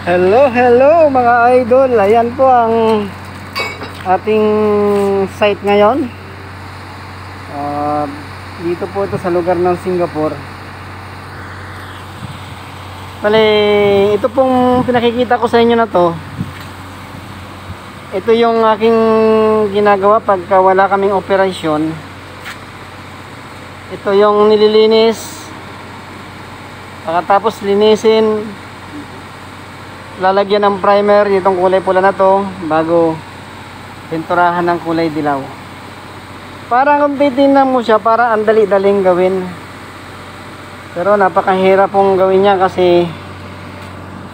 Hello, hello mga idol. Ayan po ang ating site ngayon. Dito po ito sa lugar ng Singapore. Bale, ito pong pinakikita ko sa inyo na to. Ito yung aking ginagawa pagka wala kaming operasyon. Ito yung nililinis. Pagkatapos linisin, lalagyan ng primer itong kulay pula na to bago pinturahan ng kulay dilaw. Parang kung titignan mo siya, parang ang dali-daling gawin, pero napakahirap pong gawin niya kasi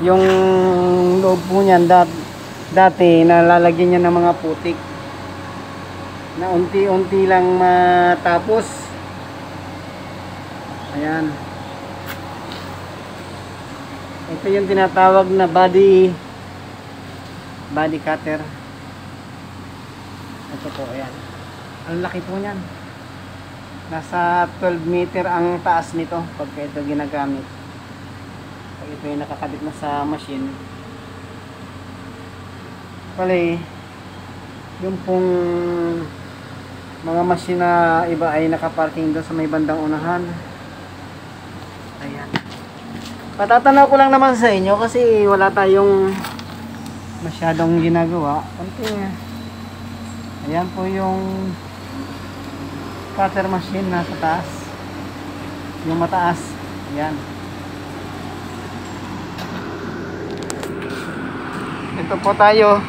yung loob po niyan dati nalalagyan niya ng mga putik na unti-unti lang matapos. Ayan, ito yung tinatawag na body cutter. Ito po, ayan. Ang laki po niyan. Nasa 12 meter ang taas nito pagka ito ginagamit. Pag ito yung nakakabit na sa machine. Pali, yung pong mga machine na iba ay nakaparking doon sa may bandang unahan. Ayan. Patatanaw ko lang naman sa inyo kasi wala tayong masyadong ginagawa. Ayan po yung cutter machine nasa taas. Yung mataas. Ayan. Ito po tayo.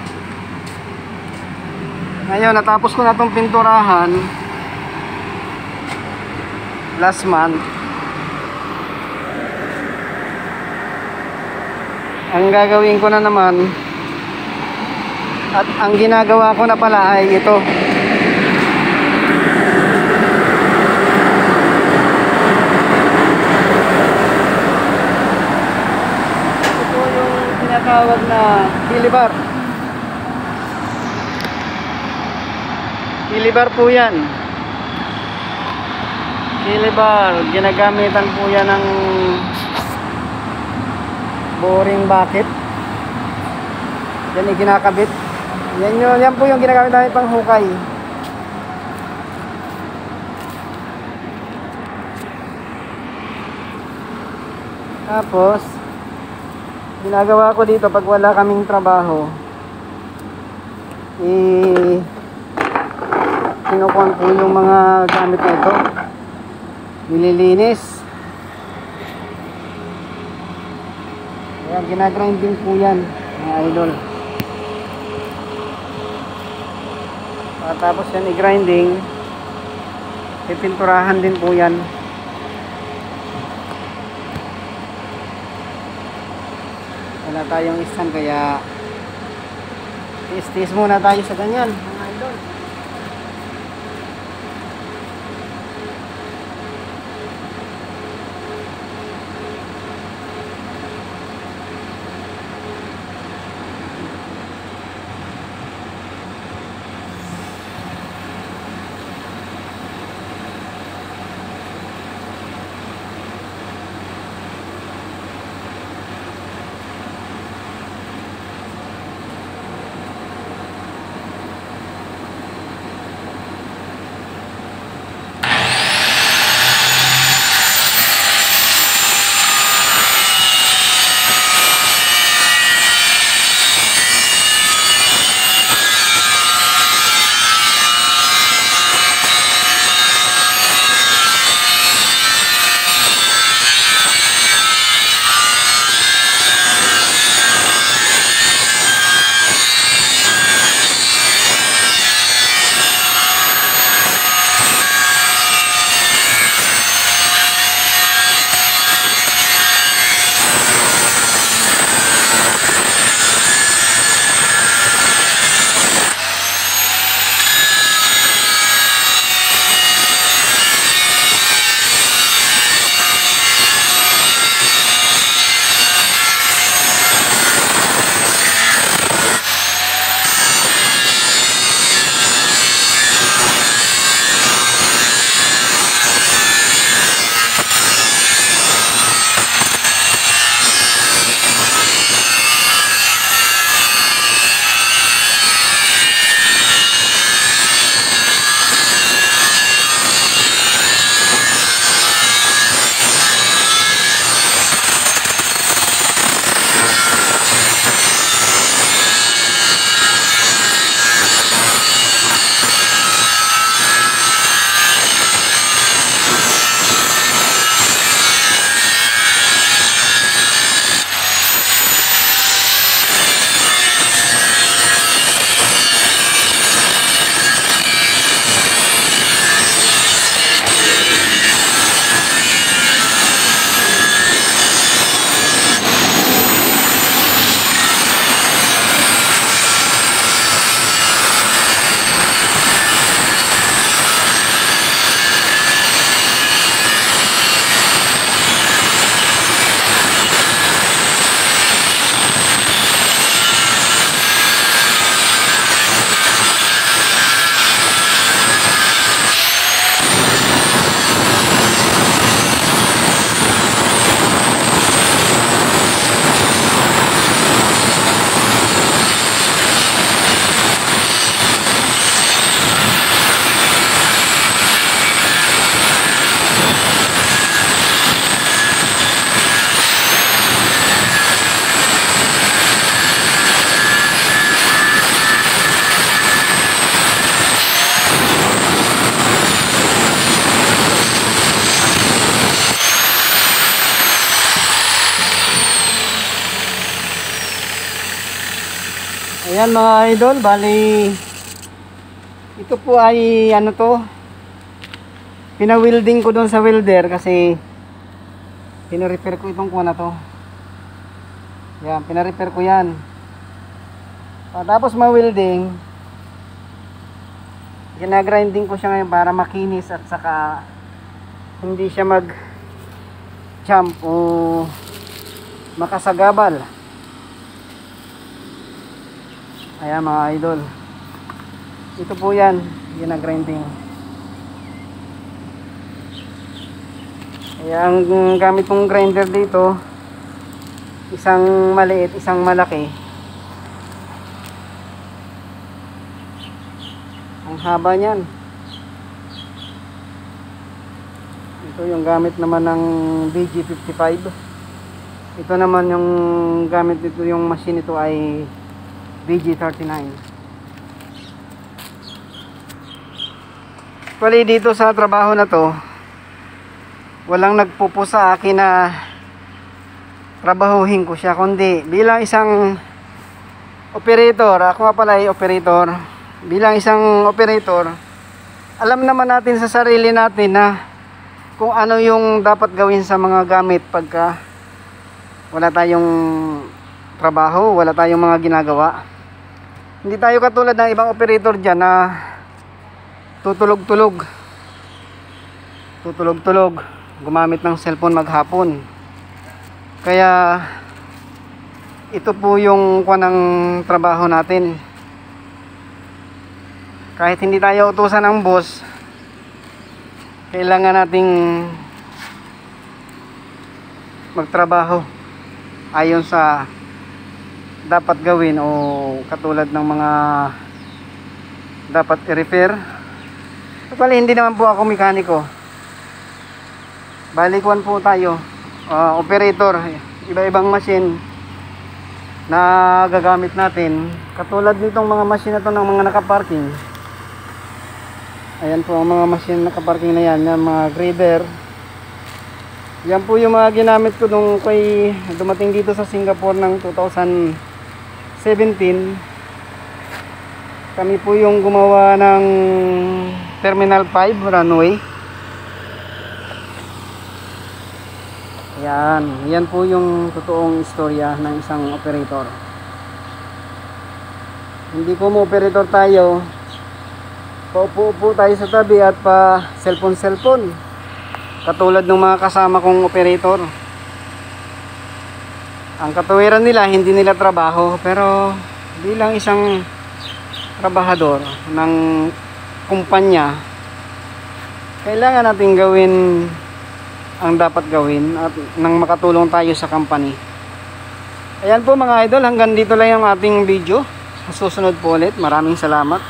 Ngayon, natapos ko na itong pinturahan last month. Ang gagawin ko na naman at ang ginagawa ko na pala ay ito. Ito yung tinatawag na kilibar. Kilibar po yan. Kilibar, ginagamitan po yan ng boring bucket. Yan yung kinakabit. Yan po yung ginagamit namin pang hukay. Tapos ginagawa ko dito pag wala kaming trabaho, kinukuhan po yung mga gamit na ito, nililinis. Kaya ginagrinding po yan mga idol. Tapos yan i-grinding, pipinturahan din po yan. Wala tayong stand kaya tis-tis muna tayo sa ganyan mga idol. Ayan mga idol, bali ito po ay ano to, pina-welding ko doon sa welder kasi pina-repair ko itong kuha na to. Yan, pina-repair ko yan. Tapos ma-welding, gina-grinding ko siya ngayon para makinis at saka hindi siya mag-jump o makasagabal. Ayan mga idol, ito po yan, gina-grinding. Ayan, ang gamit kong grinder dito, isang maliit, isang malaki. Ang haba niyan. Ito yung gamit naman ng BG55. Ito naman yung gamit dito, yung machine ito ay BG39. Actually dito sa trabaho na to, walang nagpupo sa akin na trabahuhin ko siya, kundi bilang isang operator. Ako nga pala ay operator. Bilang isang operator, alam naman natin sa sarili natin na kung ano yung dapat gawin sa mga gamit pagka wala tayong trabaho, wala tayong mga ginagawa. Hindi tayo katulad ng ibang operator dyan na tutulog-tulog, gumamit ng cellphone maghapon. Kaya ito po yung ng trabaho natin. Kahit hindi tayo utusan ng boss, kailangan nating magtrabaho ayon sa dapat gawin o katulad ng mga dapat i-repair. Bali hindi naman po ako mekaniko, balikuan po tayo, operator, iba-ibang machine na gagamit natin. Katulad nitong mga machine na to ng mga nakaparking. Ayan po ang mga machine nakaparking na yan, yung mga grader. Yan po yung mga ginamit ko nung kay dumating dito sa Singapore ng 2017. Kami po yung gumawa ng Terminal 5 runway. Yan po yung totoong istorya ng isang operator. Hindi po mo operator tayo, paupo-upo tayo sa tabi at pa cellphone katulad ng mga kasama kong operator. Ang katuwiran nila, hindi nila trabaho, pero bilang isang trabahador ng kumpanya, kailangan natin gawin ang dapat gawin at nang makatulong tayo sa company. Ayan po mga idol, hanggang dito lang yung ating video. Sa susunod po ulit, maraming salamat.